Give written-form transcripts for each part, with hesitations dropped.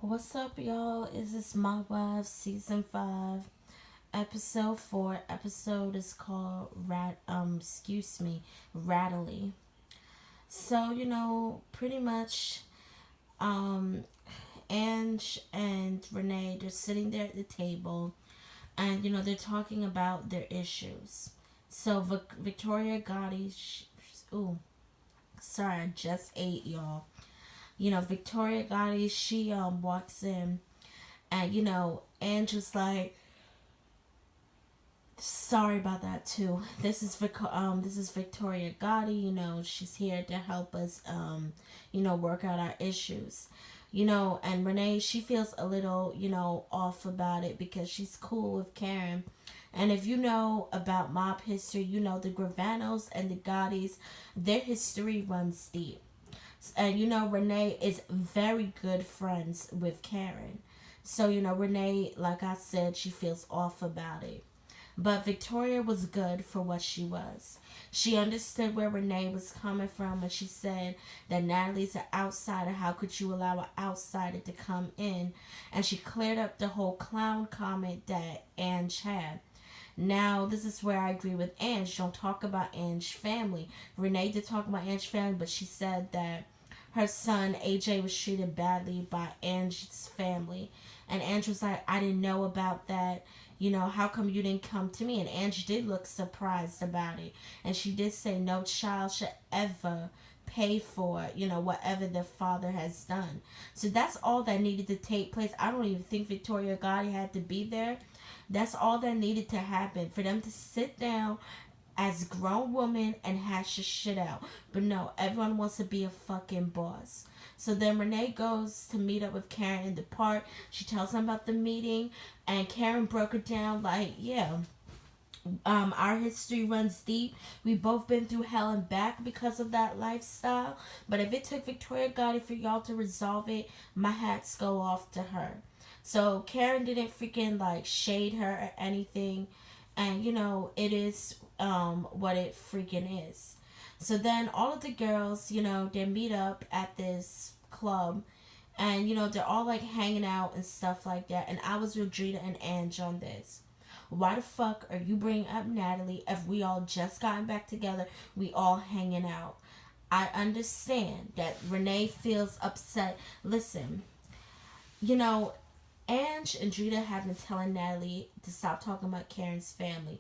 What's up, y'all? Is this My Wife season 5, episode 4? Episode is called Rattly. So, pretty much, um, Ange and Renee, they're sitting there at the table, and they're talking about their issues. So, Victoria Gotti, ooh, sorry, I just ate, y'all. Victoria Gotti, she walks in, and Ange was like, sorry about that too. This is Victoria Gotti. She's here to help us work out our issues. And Renee, she feels a little off about it because she's cool with Karen. And if you know about mob history, the Gravanos and the Gottis, their history runs deep. And Renee is very good friends with Karen. So Renee, like I said, she feels off about it. But Victoria was good for what she was. She understood where Renee was coming from when she said that Natalie's an outsider. How could you allow an outsider to come in? And she cleared up the whole clown comment that Ange had. Now, this is where I agree with Ange. Don't talk about Ange's family. Renee did talk about Ange's family, but she said that her son AJ was treated badly by Ange's family. And Ange was like, I didn't know about that. How come you didn't come to me? And Ange did look surprised about it. And she did say no child should ever pay for, whatever their father has done. So that's all that needed to take place. I don't even think Victoria Gotti had to be there. That's all that needed to happen for them to sit down as grown women and hash your shit out. But no, everyone wants to be a fucking boss. So then Renee goes to meet up with Karen in the park. She tells them about the meeting, and Karen broke it down like, yeah, our history runs deep. We've both been through hell and back because of that lifestyle. But if it took Victoria Gotti for y'all to resolve it, my hats go off to her. So Karen didn't freaking like shade her or anything. And it is what it freaking is. So then all of the girls, they meet up at this club, and they're all like hanging out and stuff like that. And I was with Drita and Ange on this. Why the fuck are you bringing up Natalie if we all just gotten back together? We all hanging out. I understand that Renee feels upset. Listen, you know, Ange and Drita have been telling Natalie to stop talking about Karen's family.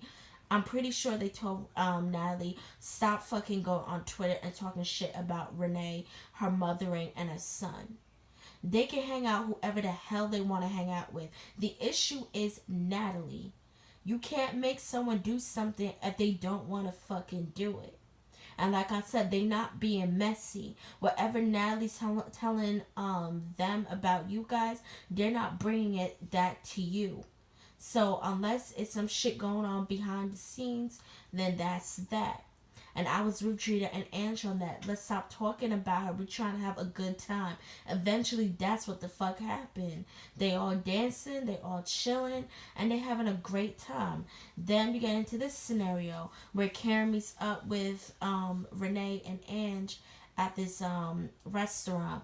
I'm pretty sure they told Natalie stop fucking going on Twitter and talking shit about Renee, her mothering, and her son. They can hang out whoever the hell they want to hang out with. The issue is Natalie. You can't make someone do something if they don't want to fucking do it. And like I said, they not being messy. Whatever Natalie's telling them about you guys, they're not bringing that to you. So unless it's some shit going on behind the scenes, then that's that. And I was with Drita and Ange on that. Let's stop talking about her. We're trying to have a good time. Eventually, that's what the fuck happened. They all dancing, they all chilling, and they having a great time. Then we get into this scenario where Karen meets up with Renee and Ange at this restaurant.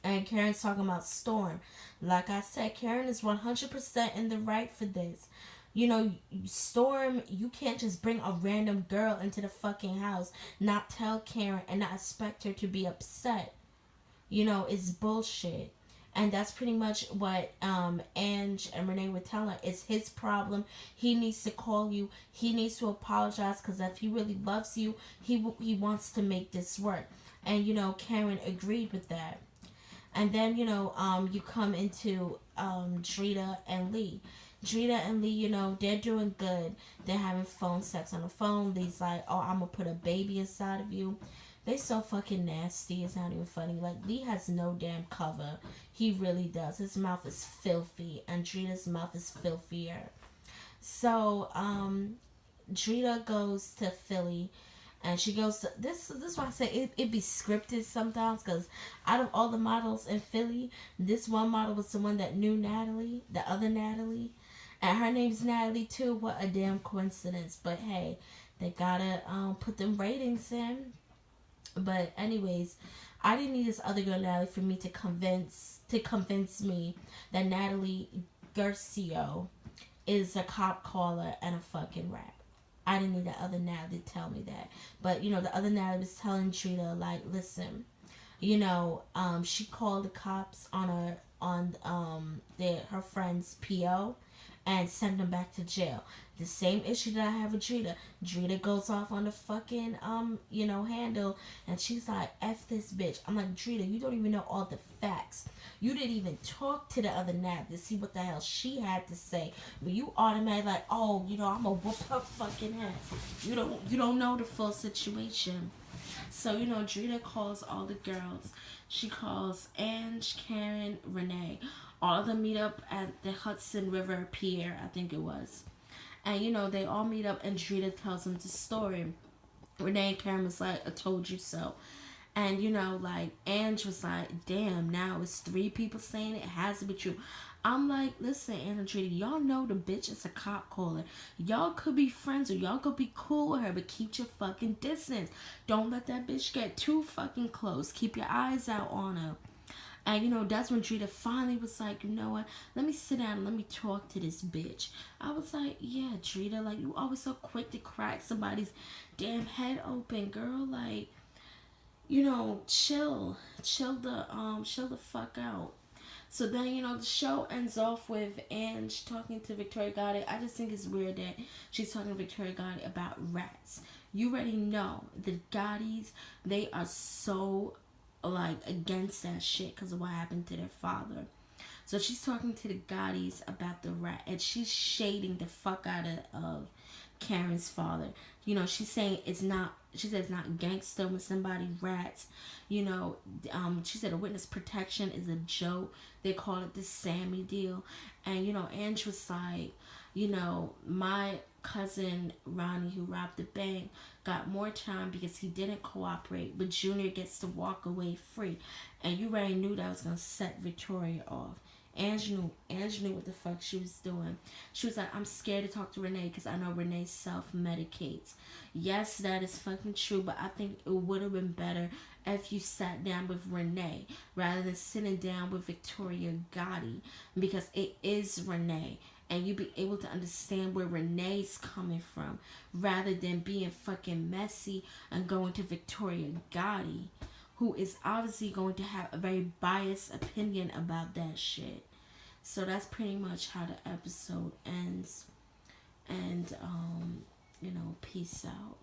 And Karen's talking about Storm. Like I said, Karen is 100% in the right for this. Storm, you can't just bring a random girl into the fucking house, not tell Karen, and not expect her to be upset. It's bullshit. And that's pretty much what Ange and Renee were telling her. It's his problem. He needs to call you. He needs to apologize because if he really loves you, he wants to make this work. And, Karen agreed with that. And then, you come into Drita and Lee. Drita and Lee, they're doing good. They're having phone sex on the phone. Lee's like, oh, I'm going to put a baby inside of you. They so fucking nasty. It's not even funny. Like, Lee has no damn cover. He really does. His mouth is filthy. And Drita's mouth is filthier. So, Drita goes to Philly. And she goes to, this is why I say it be scripted sometimes, because out of all the models in Philly, this one model was the one that knew Natalie, the other Natalie, and her name's Natalie too. What a damn coincidence. But hey, they gotta put them ratings in. But anyways, I didn't need this other girl Natalie for me to convince me that Natalie Garcia is a cop caller and a fucking rat. I didn't need the other Natalie to tell me that. But, the other Natalie was telling Drita, like, listen, she called the cops on her friend's PO and sent them back to jail. The same issue that I have with Drita. Drita goes off on the fucking handle, and she's like, F this bitch. I'm like, Drita, you don't even know all the facts. You didn't even talk to the other Nat to see what the hell she had to say. But you automatically like, oh, I'm gonna whoop her fucking ass. You don't know the full situation. So, Drita calls all the girls. She calls Ange, Karen, Renee. All of them meet up at the Hudson River Pier, I think it was. And, they all meet up and Drita tells them the story. Renee and Karen was like, I told you so. And, like, Ange was like, damn, now it's 3 people saying it has to be true. I'm like, listen, Anna Drita, y'all know the bitch is a cop caller. Y'all could be friends or y'all could be cool with her, but keep your fucking distance. Don't let that bitch get too fucking close. Keep your eyes out on her. And, that's when Drita finally was like, you know what? Let me sit down and let me talk to this bitch. I was like, yeah, Drita, like, you always so quick to crack somebody's damn head open, girl. Like, chill the fuck out. So then, the show ends off with Ange talking to Victoria Gotti. I just think it's weird that she's talking to Victoria Gotti about rats. You already know the Gottis, they are so, like, against that shit because of what happened to their father. So she's talking to the Gottis about the rat, and she's shading the fuck out of Karen's father. She's saying she said it's not gangster when somebody rats. She said a witness protection is a joke. They call it the Sammy deal. And, Ange was like, my cousin Ronnie, who robbed the bank, got more time because he didn't cooperate, but Junior gets to walk away free. And you already knew that was going to set Victoria off. Ange knew what the fuck she was doing. She was like, I'm scared to talk to Renee because I know Renee self-medicates. Yes, that is fucking true, but I think it would have been better if you sat down with Renee rather than sitting down with Victoria Gotti, because it is Renee. And you be able to understand where Renee's coming from rather than being fucking messy and going to Victoria Gotti, who is obviously going to have a very biased opinion about that shit. So that's pretty much how the episode ends. And, peace out.